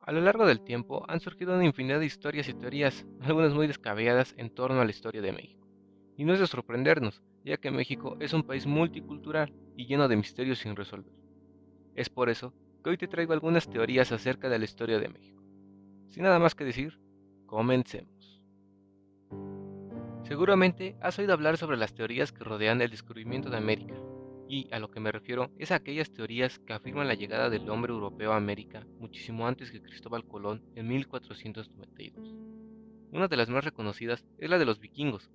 A lo largo del tiempo han surgido una infinidad de historias y teorías, algunas muy descabelladas en torno a la historia de México. Y no es de sorprendernos, ya que México es un país multicultural y lleno de misterios sin resolver. Es por eso que hoy te traigo algunas teorías acerca de la historia de México. Sin nada más que decir, comencemos. Seguramente has oído hablar sobre las teorías que rodean el descubrimiento de América, y a lo que me refiero es a aquellas teorías que afirman la llegada del hombre europeo a América muchísimo antes que Cristóbal Colón en 1492. Una de las más reconocidas es la de los vikingos,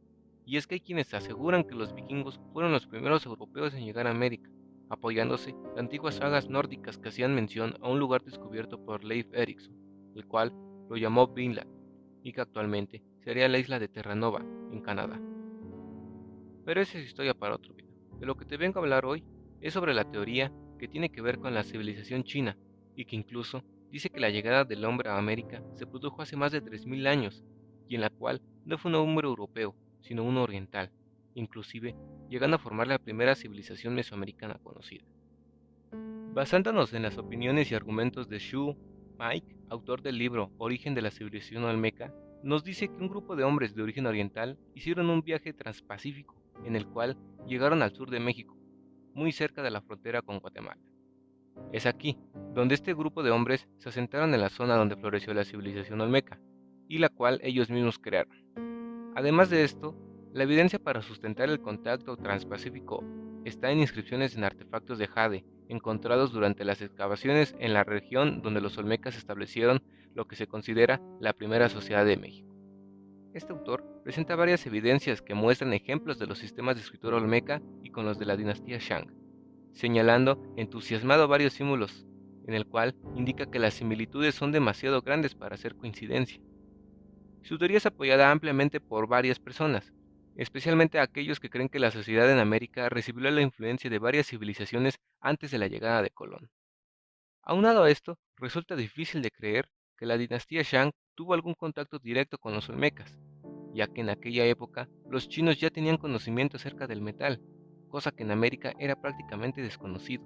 y es que hay quienes aseguran que los vikingos fueron los primeros europeos en llegar a América, apoyándose en antiguas sagas nórdicas que hacían mención a un lugar descubierto por Leif Erikson, el cual lo llamó Vinland, y que actualmente sería la isla de Terranova, en Canadá. Pero esa es historia para otro video. De lo que te vengo a hablar hoy es sobre la teoría que tiene que ver con la civilización china, y que incluso dice que la llegada del hombre a América se produjo hace más de 3000 años, y en la cual no fue un hombre europeo, sino uno oriental, inclusive llegando a formar la primera civilización mesoamericana conocida. Basándonos en las opiniones y argumentos de Xu Mike, autor del libro Origen de la civilización olmeca, nos dice que un grupo de hombres de origen oriental hicieron un viaje transpacífico en el cual llegaron al sur de México, muy cerca de la frontera con Guatemala. Es aquí donde este grupo de hombres se asentaron en la zona donde floreció la civilización olmeca, y la cual ellos mismos crearon. Además de esto, la evidencia para sustentar el contacto transpacífico está en inscripciones en artefactos de jade encontrados durante las excavaciones en la región donde los olmecas establecieron lo que se considera la primera sociedad de México. Este autor presenta varias evidencias que muestran ejemplos de los sistemas de escritura olmeca y con los de la dinastía Shang, señalando entusiasmado varios símbolos, en el cual indica que las similitudes son demasiado grandes para ser coincidencia. Su teoría es apoyada ampliamente por varias personas, especialmente aquellos que creen que la sociedad en América recibió la influencia de varias civilizaciones antes de la llegada de Colón. Aunado a esto, resulta difícil de creer que la dinastía Shang tuvo algún contacto directo con los olmecas, ya que en aquella época los chinos ya tenían conocimiento acerca del metal, cosa que en América era prácticamente desconocido,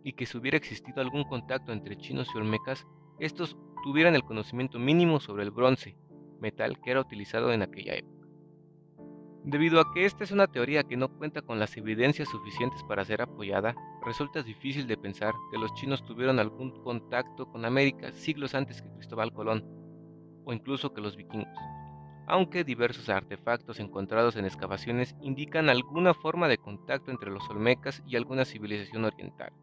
y que si hubiera existido algún contacto entre chinos y olmecas, estos tuvieran el conocimiento mínimo sobre el bronce, metal que era utilizado en aquella época. Debido a que esta es una teoría que no cuenta con las evidencias suficientes para ser apoyada, resulta difícil de pensar que los chinos tuvieron algún contacto con América siglos antes que Cristóbal Colón, o incluso que los vikingos, aunque diversos artefactos encontrados en excavaciones indican alguna forma de contacto entre los olmecas y alguna civilización oriental.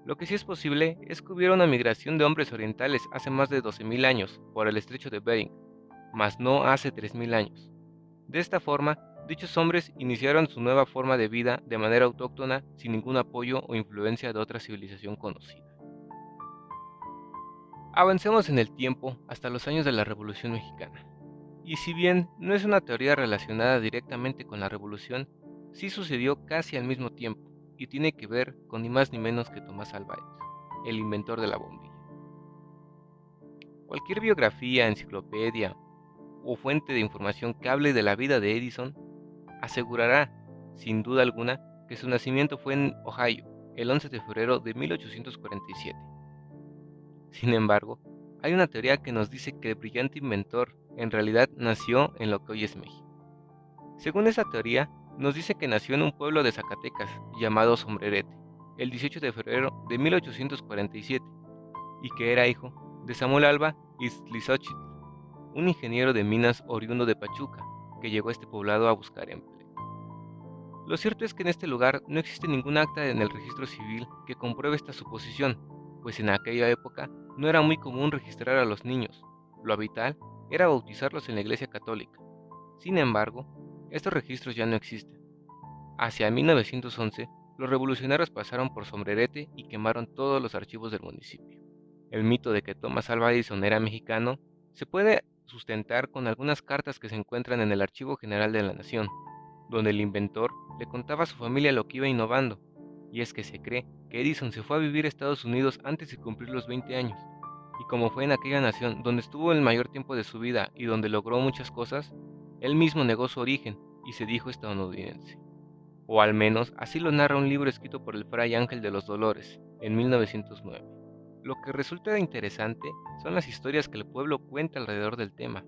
Lo que sí es posible es que hubiera una migración de hombres orientales hace más de 12.000 años por el estrecho de Bering, mas no hace 3.000 años. De esta forma, dichos hombres iniciaron su nueva forma de vida de manera autóctona sin ningún apoyo o influencia de otra civilización conocida. Avancemos en el tiempo hasta los años de la Revolución Mexicana. Y si bien no es una teoría relacionada directamente con la revolución, sí sucedió casi al mismo tiempo y tiene que ver con ni más ni menos que Tomás Alva Edison, el inventor de la bombilla. Cualquier biografía, enciclopedia o fuente de información que hable de la vida de Edison asegurará, sin duda alguna, que su nacimiento fue en Ohio, el 11 de febrero de 1847. Sin embargo, hay una teoría que nos dice que el brillante inventor en realidad nació en lo que hoy es México. Según esa teoría, nos dice que nació en un pueblo de Zacatecas llamado Sombrerete, el 18 de febrero de 1847, y que era hijo de Samuel Alba Iztlizochitl, un ingeniero de minas oriundo de Pachuca, que llegó a este poblado a buscar empleo. Lo cierto es que en este lugar no existe ningún acta en el registro civil que compruebe esta suposición, pues en aquella época no era muy común registrar a los niños. Lo habitual era bautizarlos en la Iglesia Católica. Sin embargo, estos registros ya no existen. Hacia 1911, los revolucionarios pasaron por Sombrerete y quemaron todos los archivos del municipio. El mito de que Thomas Alva Edison era mexicano se puede sustentar con algunas cartas que se encuentran en el Archivo General de la Nación, donde el inventor le contaba a su familia lo que iba innovando, y es que se cree que Edison se fue a vivir a Estados Unidos antes de cumplir los 20 años, y como fue en aquella nación donde estuvo el mayor tiempo de su vida y donde logró muchas cosas, él mismo negó su origen y se dijo estadounidense. O al menos así lo narra un libro escrito por el fray Ángel de los Dolores, en 1909. Lo que resulta interesante son las historias que el pueblo cuenta alrededor del tema.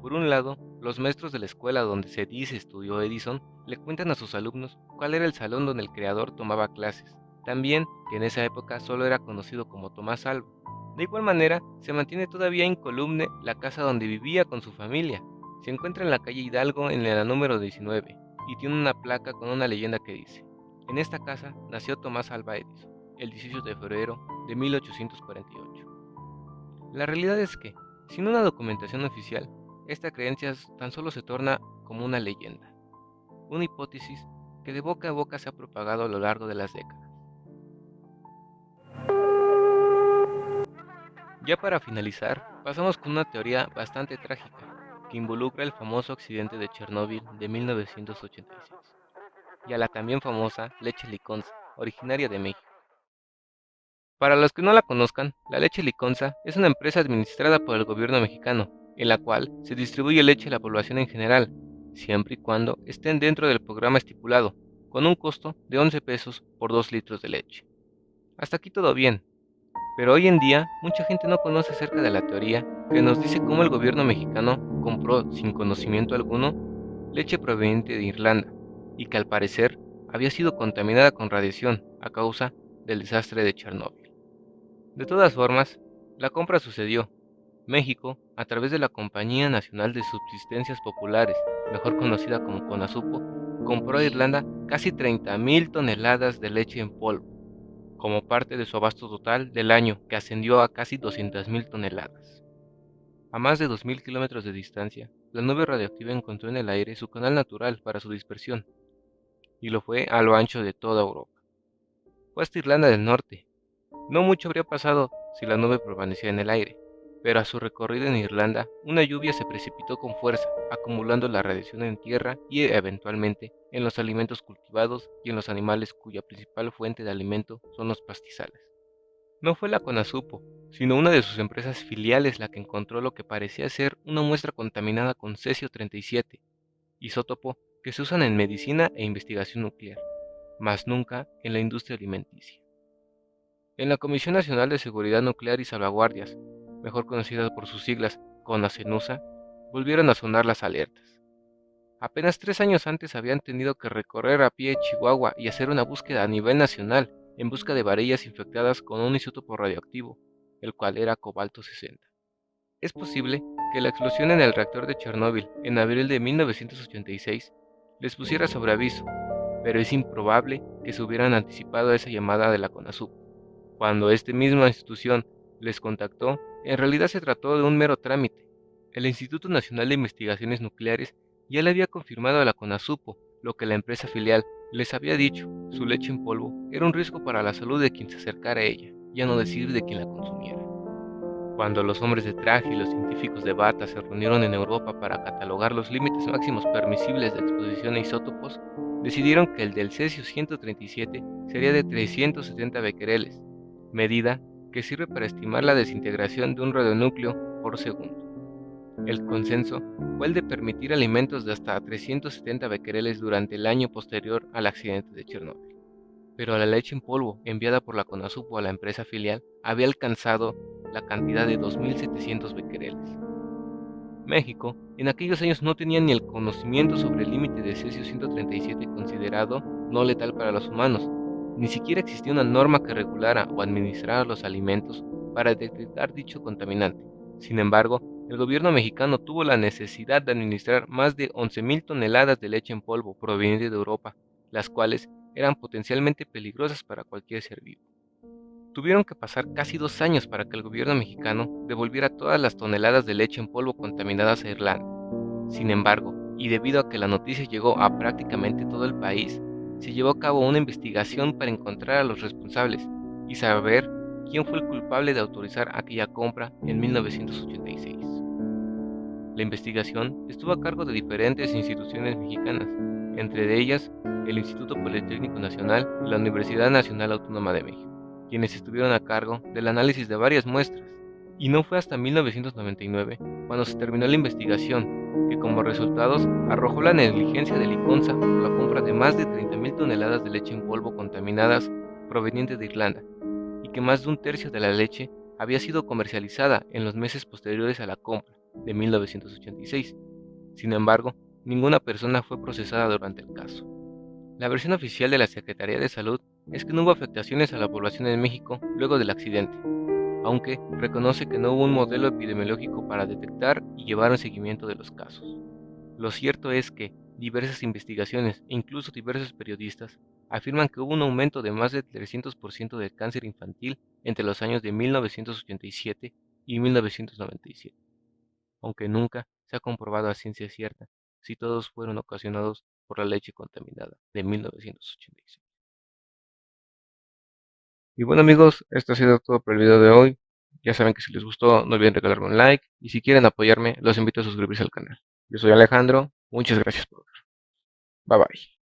Por un lado, los maestros de la escuela donde se dice estudió Edison le cuentan a sus alumnos cuál era el salón donde el creador tomaba clases. También que en esa época solo era conocido como Tomás Alva. De igual manera, se mantiene todavía incólume la casa donde vivía con su familia. Se encuentra en la calle Hidalgo en la número 19 y tiene una placa con una leyenda que dice: en esta casa nació Tomás Alva Edison, el 18 de febrero de 1848. La realidad es que, sin una documentación oficial, esta creencia tan solo se torna como una leyenda, una hipótesis que de boca a boca se ha propagado a lo largo de las décadas. Ya para finalizar, pasamos con una teoría bastante trágica, que involucra el famoso accidente de Chernóbil de 1986, y a la también famosa leche liconza, originaria de México. Para los que no la conozcan, la leche liconza es una empresa administrada por el gobierno mexicano, en la cual se distribuye leche a la población en general, siempre y cuando estén dentro del programa estipulado, con un costo de 11 pesos por 2 litros de leche. Hasta aquí todo bien, pero hoy en día mucha gente no conoce acerca de la teoría que nos dice cómo el gobierno mexicano compró sin conocimiento alguno leche proveniente de Irlanda y que al parecer había sido contaminada con radiación a causa del desastre de Chernóbil. De todas formas, la compra sucedió. México, a través de la Compañía Nacional de Subsistencias Populares, mejor conocida como CONASUPO, compró a Irlanda casi 30.000 toneladas de leche en polvo, como parte de su abasto total del año, que ascendió a casi 200.000 toneladas. A más de 2.000 kilómetros de distancia, la nube radioactiva encontró en el aire su canal natural para su dispersión, y lo fue a lo ancho de toda Europa. Fue hasta Irlanda del Norte. No mucho habría pasado si la nube permanecía en el aire, pero a su recorrido en Irlanda, una lluvia se precipitó con fuerza, acumulando la radiación en tierra y eventualmente en los alimentos cultivados y en los animales cuya principal fuente de alimento son los pastizales. No fue la CONASUPO, sino una de sus empresas filiales la que encontró lo que parecía ser una muestra contaminada con cesio-37, isótopo que se usan en medicina e investigación nuclear, mas nunca en la industria alimenticia. En la Comisión Nacional de Seguridad Nuclear y Salvaguardias, mejor conocida por sus siglas CONACENUSA, volvieron a sonar las alertas. Apenas 3 años antes habían tenido que recorrer a pie Chihuahua y hacer una búsqueda a nivel nacional en busca de varillas infectadas con un isótopo radioactivo, el cual era cobalto 60. Es posible que la explosión en el reactor de Chernóbil en abril de 1986 les pusiera sobre aviso, pero es improbable que se hubieran anticipado a esa llamada de la CONASUP. Cuando esta misma institución les contactó, en realidad se trató de un mero trámite. El Instituto Nacional de Investigaciones Nucleares ya le había confirmado a la CONASUPO lo que la empresa filial les había dicho: su leche en polvo era un riesgo para la salud de quien se acercara a ella, ya no decir de quien la consumiera. Cuando los hombres de traje y los científicos de bata se reunieron en Europa para catalogar los límites máximos permisibles de exposición a isótopos, decidieron que el del cesio 137 sería de 370 becquereles, medida que sirve para estimar la desintegración de un radionúcleo por segundo. El consenso fue el de permitir alimentos de hasta 370 becquereles durante el año posterior al accidente de Chernóbil. Pero la leche en polvo enviada por la CONASUPO a la empresa filial había alcanzado la cantidad de 2.700 becquereles. México en aquellos años no tenía ni el conocimiento sobre el límite de cesio 137 considerado no letal para los humanos, ni siquiera existía una norma que regulara o administrara los alimentos para detectar dicho contaminante. Sin embargo, el gobierno mexicano tuvo la necesidad de administrar más de 11.000 toneladas de leche en polvo proveniente de Europa, las cuales eran potencialmente peligrosas para cualquier ser vivo. Tuvieron que pasar casi 2 años para que el gobierno mexicano devolviera todas las toneladas de leche en polvo contaminadas a Irlanda. Sin embargo, y debido a que la noticia llegó a prácticamente todo el país, se llevó a cabo una investigación para encontrar a los responsables y saber quién fue el culpable de autorizar aquella compra en 1986. La investigación estuvo a cargo de diferentes instituciones mexicanas, entre ellas el Instituto Politécnico Nacional y la Universidad Nacional Autónoma de México, quienes estuvieron a cargo del análisis de varias muestras, y no fue hasta 1999 cuando se terminó la investigación, que como resultados arrojó la negligencia de Liconza por la compra de más de 30.000 toneladas de leche en polvo contaminadas provenientes de Irlanda, y y que más de un tercio de la leche había sido comercializada en los meses posteriores a la compra de 1986. Sin embargo, ninguna persona fue procesada durante el caso. La versión oficial de la Secretaría de Salud es que no hubo afectaciones a la población en México luego del accidente, aunque reconoce que no hubo un modelo epidemiológico para detectar y llevar un seguimiento de los casos. Lo cierto es que diversas investigaciones e incluso diversos periodistas afirman que hubo un aumento de más de 300% del cáncer infantil entre los años de 1987 y 1997, aunque nunca se ha comprobado a ciencia cierta si todos fueron ocasionados por la leche contaminada de 1986. Y bueno amigos, esto ha sido todo por el video de hoy. Ya saben que si les gustó no olviden regalarme un like y si quieren apoyarme los invito a suscribirse al canal. Yo soy Alejandro, muchas gracias por ver. Bye bye.